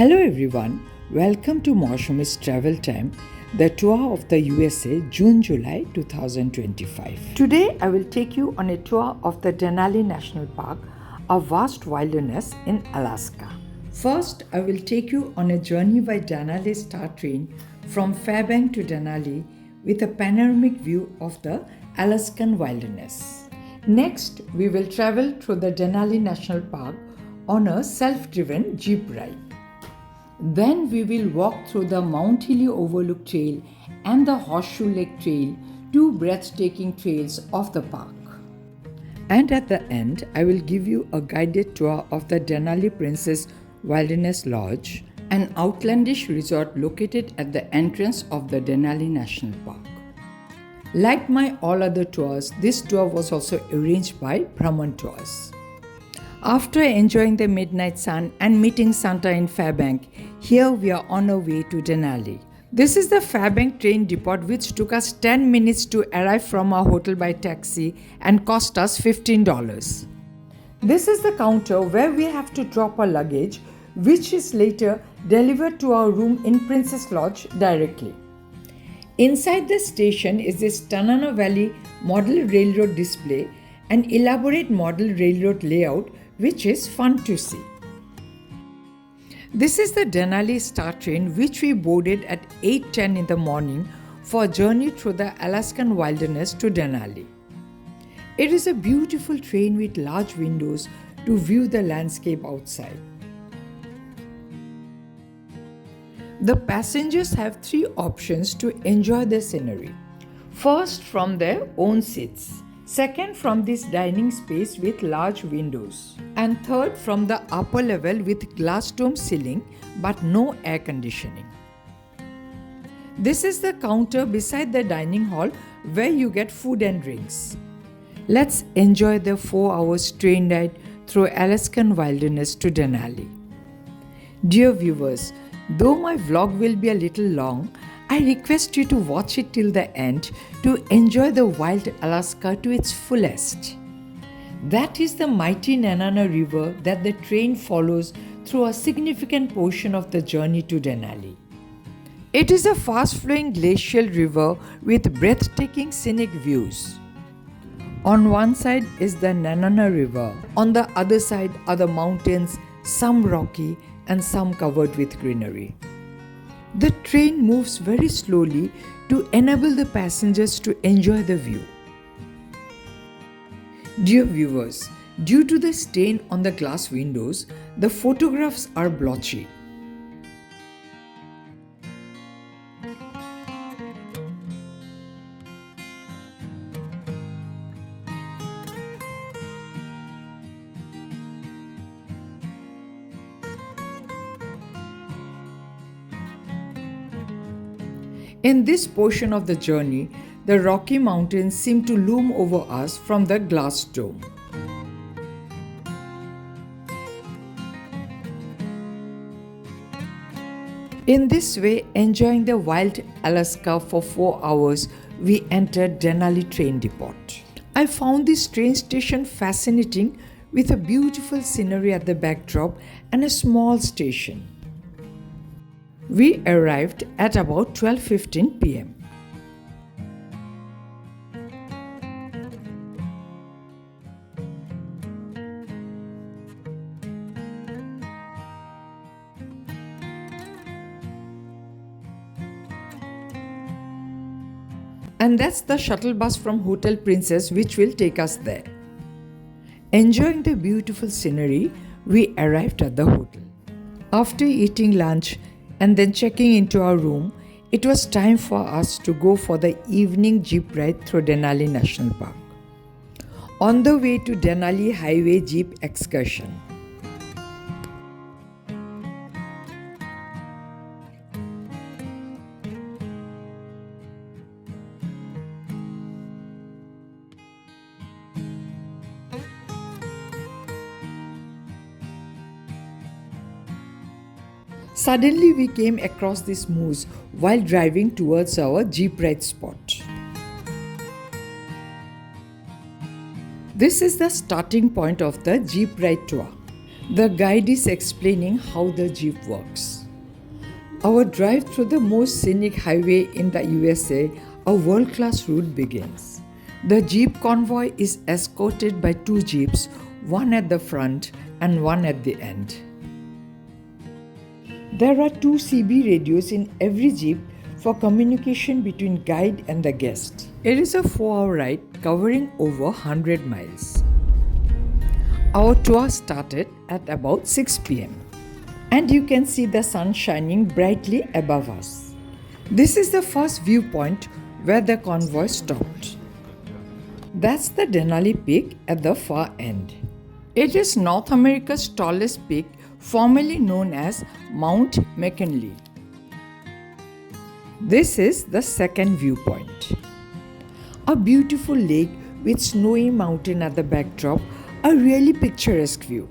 Hello everyone, welcome to Moushumi's Travel Time, the tour of the USA, June-July 2025. Today I will take you on a tour of the Denali National Park, a vast wilderness in Alaska. First, I will take you on a journey by Denali Star Train from Fairbanks to Denali with a panoramic view of the Alaskan wilderness. Next, we will travel through the Denali National Park on a self-driven jeep ride. Then we will walk through the Mount Hilly Overlook Trail and the Horseshoe Lake Trail, two breathtaking trails of the park. And at the end, I will give you a guided tour of the Denali Princess Lodge, an outlandish resort located at the entrance of the Denali National Park. Like my all other tours, this tour was also arranged by Brahman Tours. After enjoying the midnight sun and meeting Santa in Fairbanks, here we are on our way to Denali. This is the Fairbanks train depot which took us 10 minutes to arrive from our hotel by taxi and cost us $15. This is the counter where we have to drop our luggage, which is later delivered to our room in Princess Lodge directly. Inside the station is this Tanana Valley Model Railroad display, an elaborate model railroad layout which is fun to see. This is the Denali Star Train which we boarded at 8:10 in the morning for a journey through the Alaskan wilderness to Denali. It is a beautiful train with large windows to view the landscape outside. The passengers have three options to enjoy the scenery. First, from their own seats. Second, from this dining space with large windows. And third, from the upper level with glass dome ceiling but no air conditioning. This is the counter beside the dining hall where you get food and drinks. Let's enjoy the 4 hours train ride through Alaskan wilderness to Denali. Dear viewers, though my vlog will be a little long, I request you to watch it till the end to enjoy the wild Alaska to its fullest. That is the mighty Nenana River that the train follows through a significant portion of the journey to Denali. It is a fast-flowing glacial river with breathtaking scenic views. On one side is the Nenana River. On the other side are the mountains, some rocky and some covered with greenery. The train moves very slowly to enable the passengers to enjoy the view. Dear viewers, due to the stain on the glass windows, the photographs are blotchy. In this portion of the journey, the Rocky Mountains seem to loom over us from the glass dome. In this way, enjoying the wild Alaska for 4 hours, we entered Denali train depot. I found this train station fascinating with a beautiful scenery at the backdrop and a small station. We arrived at about 12:15 p.m. And that's the shuttle bus from Hotel Princess which will take us there. Enjoying the beautiful scenery, we arrived at the hotel. After eating lunch and then checking into our room, it was time for us to go for the evening jeep ride through Denali National Park. On the way to Denali Highway Jeep Excursion. Suddenly we came across this moose while driving towards our jeep ride spot. This is the starting point of the jeep ride tour. The guide is explaining how the jeep works. Our drive through the most scenic highway in the USA, a world-class route begins. The jeep convoy is escorted by two jeeps, one at the front and one at the end. There are two CB radios in every jeep for communication between guide and the guest. It is a 4-hour ride covering over 100 miles. Our tour started at about 6 p.m. and you can see the sun shining brightly above us. This is the first viewpoint where the convoy stopped. That's the Denali Peak at the far end. It is North America's tallest peak, formerly known as Mount McKinley. This is the second viewpoint. A beautiful lake with snowy mountain at the backdrop, a really picturesque view.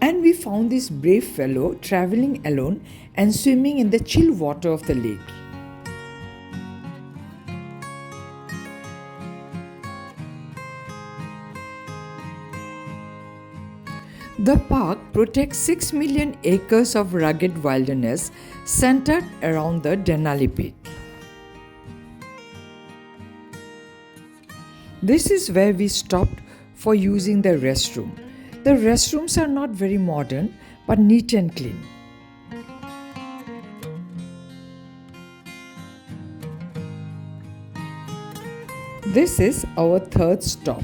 And we found this brave fellow traveling alone and swimming in the chill water of the lake. The park protects 6 million acres of rugged wilderness centered around the Denali Peak. This is where we stopped for using the restroom. The restrooms are not very modern but neat and clean. This is our third stop.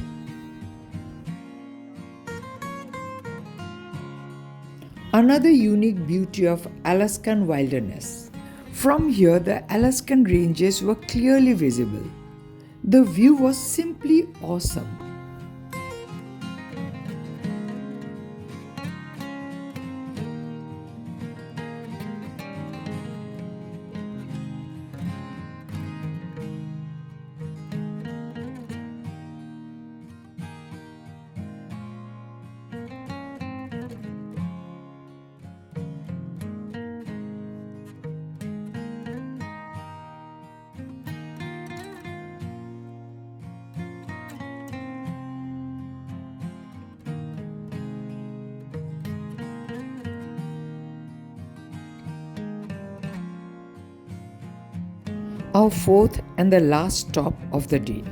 Another unique beauty of Alaskan wilderness. From here, the Alaskan ranges were clearly visible. The view was simply awesome. Our fourth and the last stop of the day.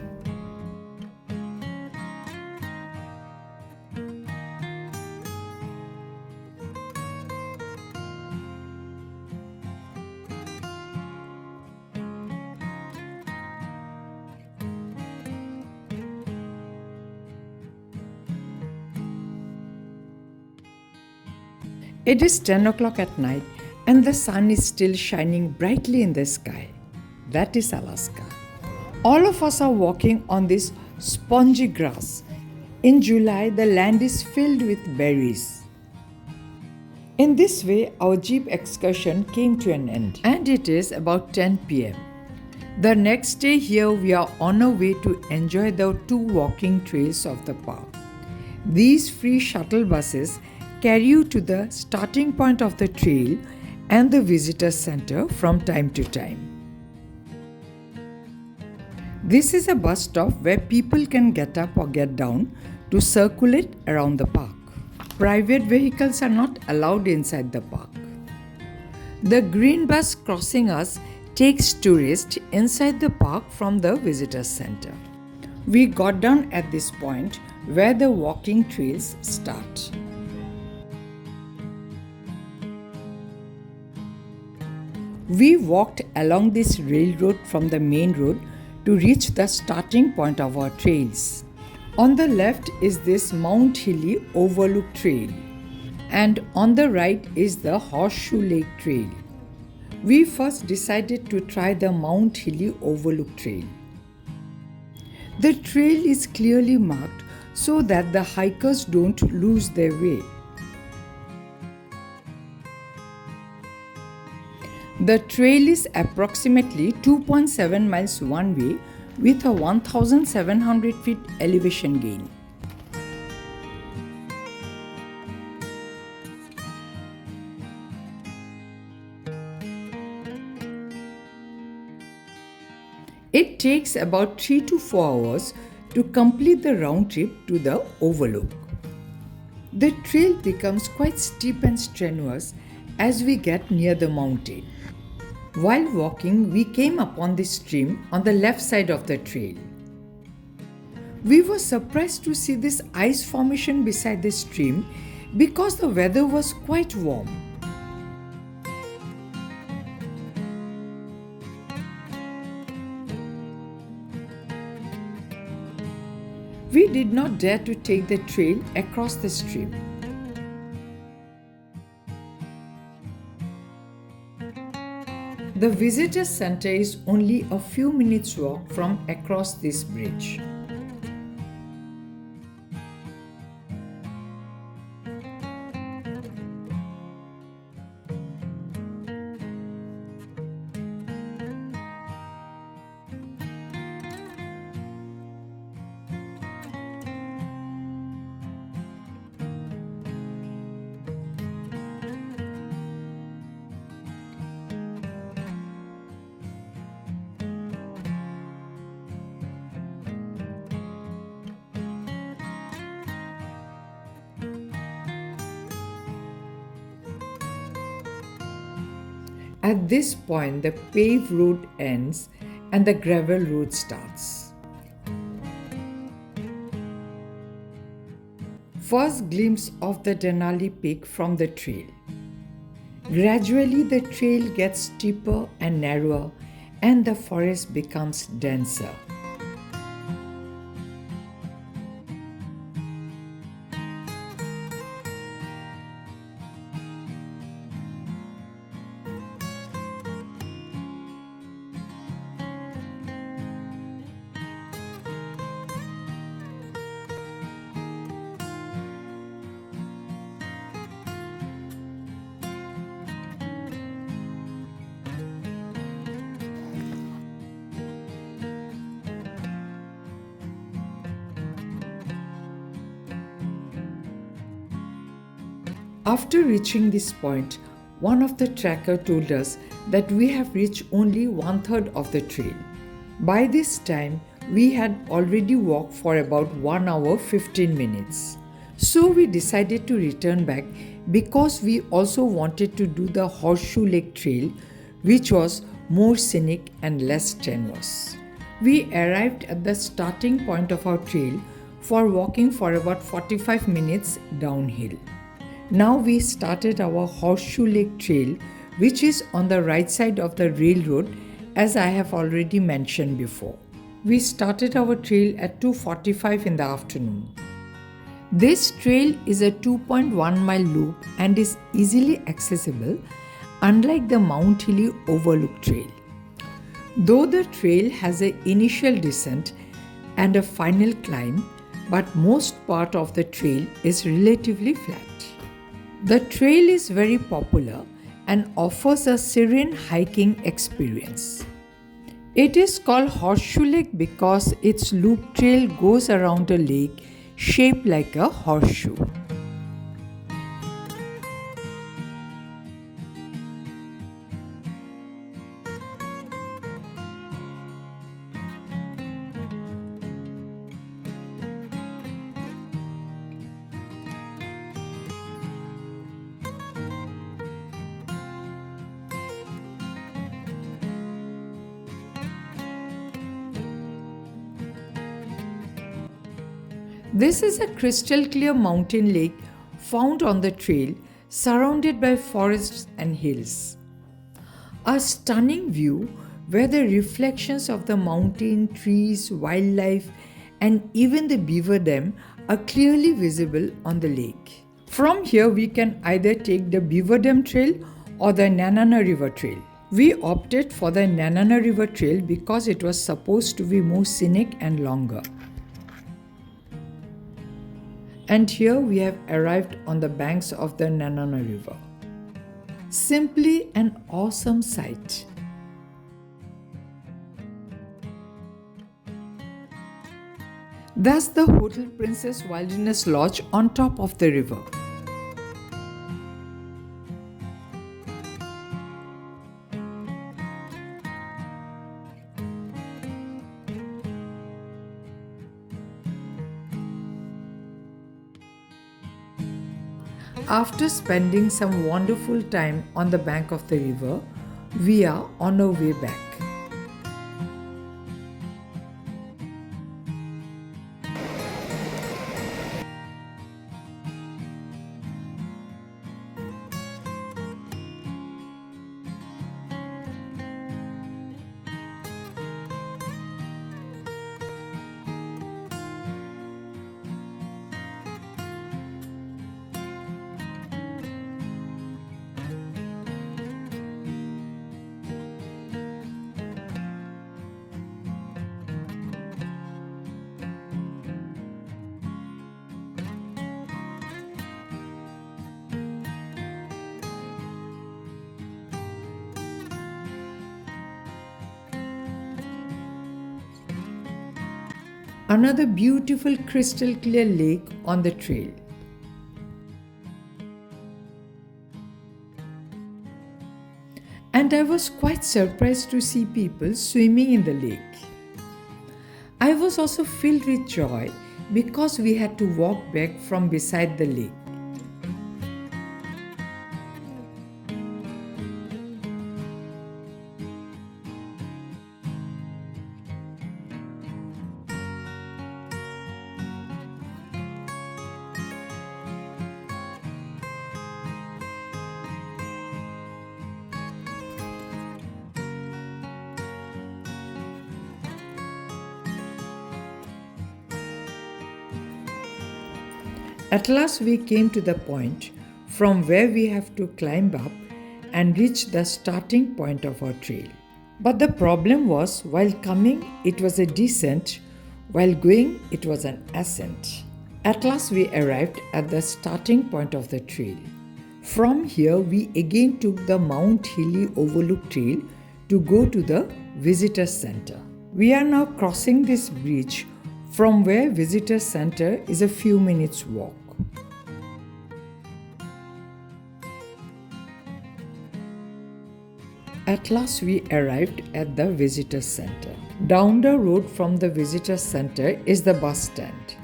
It is 10 o'clock at night and the sun is still shining brightly in the sky. That is Alaska. All of us are walking on this spongy grass. In July, the land is filled with berries. In this way, our jeep excursion came to an end, and it is about 10 p.m. The next day here, we are on our way to enjoy the two walking trails of the park. These free shuttle buses carry you to the starting point of the trail and the visitor center from time to time. This is a bus stop where people can get up or get down to circulate around the park. Private vehicles are not allowed inside the park. The green bus crossing us takes tourists inside the park from the visitor center. We got down at this point where the walking trails start. We walked along this railroad from the main road to reach the starting point of our trails. On the left is this Mount Hilly Overlook Trail, and on the right is the Horseshoe Lake Trail. We first decided to try the Mount Hilly Overlook Trail. The trail is clearly marked so that the hikers don't lose their way. The trail is approximately 2.7 miles one way with a 1,700 feet elevation gain. It takes about 3 to 4 hours to complete the round trip to the overlook. The trail becomes quite steep and strenuous as we get near the mountain. While walking, we came upon the stream on the left side of the trail. We were surprised to see this ice formation beside the stream because the weather was quite warm. We did not dare to take the trail across the stream. The visitor center is only a few minutes walk from across this bridge. At this point, the paved road ends and the gravel road starts. First glimpse of the Denali Peak from the trail. Gradually, the trail gets steeper and narrower, and the forest becomes denser. After reaching this point, one of the tracker told us that we have reached only 1/3 of the trail. By this time, we had already walked for about 1 hour 15 minutes. So we decided to return back because we also wanted to do the Horseshoe Lake trail, which was more scenic and less strenuous. We arrived at the starting point of our trail for walking for about 45 minutes downhill. Now we started our Horseshoe Lake trail, which is on the right side of the railroad, as I have already mentioned before. We started our trail at 2:45 in the afternoon. This trail is a 2.1 mile loop and is easily accessible, unlike the Mount Hilly Overlook Trail. Though the trail has an initial descent and a final climb, but most part of the trail is relatively flat. The trail is very popular and offers a serene hiking experience. It is called Horseshoe Lake because its loop trail goes around a lake shaped like a horseshoe. This is a crystal clear mountain lake found on the trail, surrounded by forests and hills. A stunning view where the reflections of the mountain, trees, wildlife, and even the beaver dam are clearly visible on the lake. From here, we can either take the Beaver Dam Trail or the Nanana River Trail. We opted for the Nanana River Trail because it was supposed to be more scenic and longer. And here we have arrived on the banks of the Nanana River. Simply an awesome sight. That's the Hotel Princess Wilderness Lodge on top of the river. After spending some wonderful time on the bank of the river, we are on our way back. Another beautiful crystal clear lake on the trail. And I was quite surprised to see people swimming in the lake. I was also filled with joy because we had to walk back from beside the lake. At last we came to the point from where we have to climb up and reach the starting point of our trail. But the problem was, while coming it was a descent, while going it was an ascent. At last we arrived at the starting point of the trail. From here we again took the Mount Hilly Overlook Trail to go to the Visitor Center. We are now crossing this bridge from where Visitor Center is a few minutes walk. At last we arrived at the Visitor Center. Down the road from the Visitor Center is the bus stand.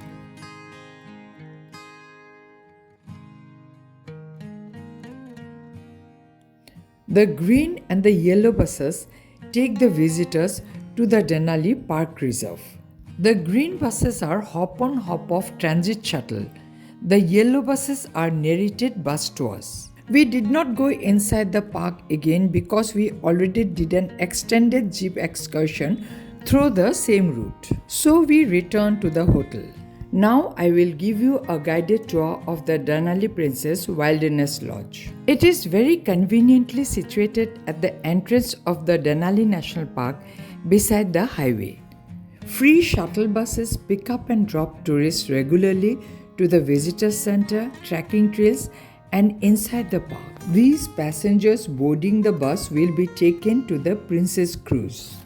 The green and the yellow buses take the visitors to the Denali Park Reserve. The green buses are hop-on hop-off transit shuttle. The yellow buses are narrated bus tours. We did not go inside the park again because we already did an extended jeep excursion through the same route. So we returned to the hotel. Now I will give you a guided tour of the Denali Princess Wilderness Lodge. It is very conveniently situated at the entrance of the Denali National Park beside the highway. Free shuttle buses pick up and drop tourists regularly to the visitor center, trekking trails, and inside the park. These passengers boarding the bus will be taken to the Princess Cruise.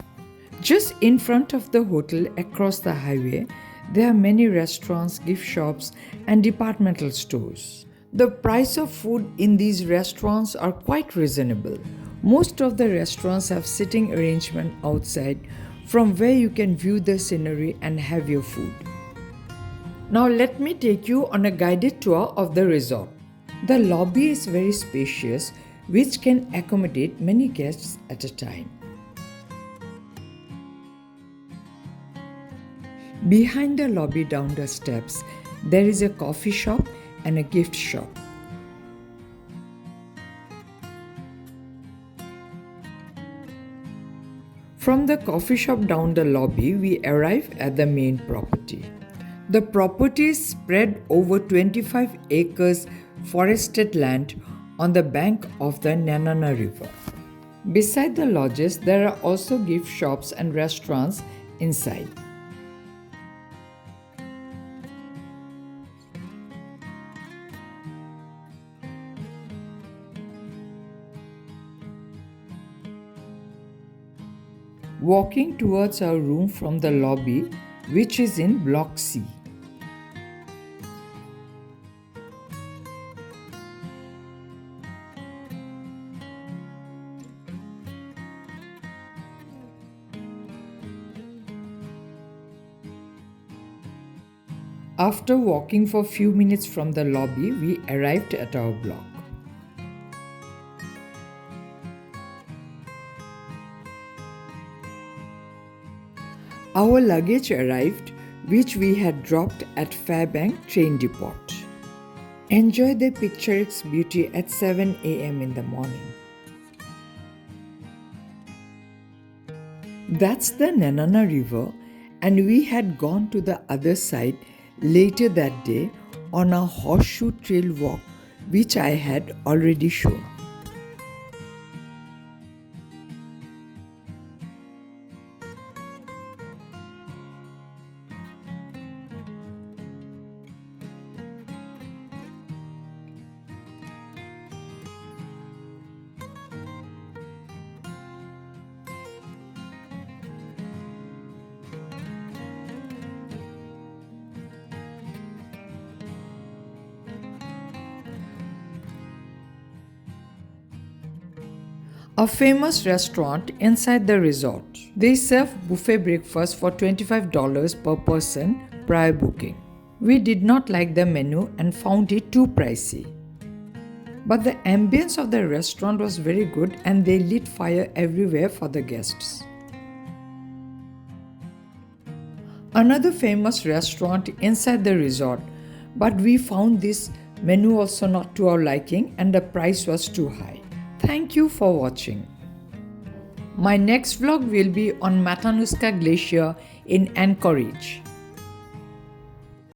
Just in front of the hotel across the highway, there are many restaurants, gift shops, and departmental stores. The price of food in these restaurants are quite reasonable. Most of the restaurants have sitting arrangement outside from where you can view the scenery and have your food. Now let me take you on a guided tour of the resort. The lobby is very spacious, which can accommodate many guests at a time. Behind the lobby down the steps, there is a coffee shop and a gift shop. From the coffee shop down the lobby, we arrive at the main property. The property is spread over 25 acres forested land on the bank of the Nanana River. Beside the lodges, there are also gift shops and restaurants inside. Walking towards our room from the lobby, which is in Block C. After walking for a few minutes from the lobby, we arrived at our block. Our luggage arrived, which we had dropped at Fairbank train depot. Enjoy the picturesque beauty at 7 a.m. in the morning. That's the Nenana River, and we had gone to the other side later that day on a horseshoe trail walk, which I had already shown. A famous restaurant inside the resort. They serve buffet breakfast for $25 per person prior booking. We did not like the menu and found it too pricey. But the ambience of the restaurant was very good and they lit fire everywhere for the guests. Another famous restaurant inside the resort, but we found this menu also not to our liking and the price was too high. Thank you for watching. My next vlog will be on Matanuska Glacier in Anchorage.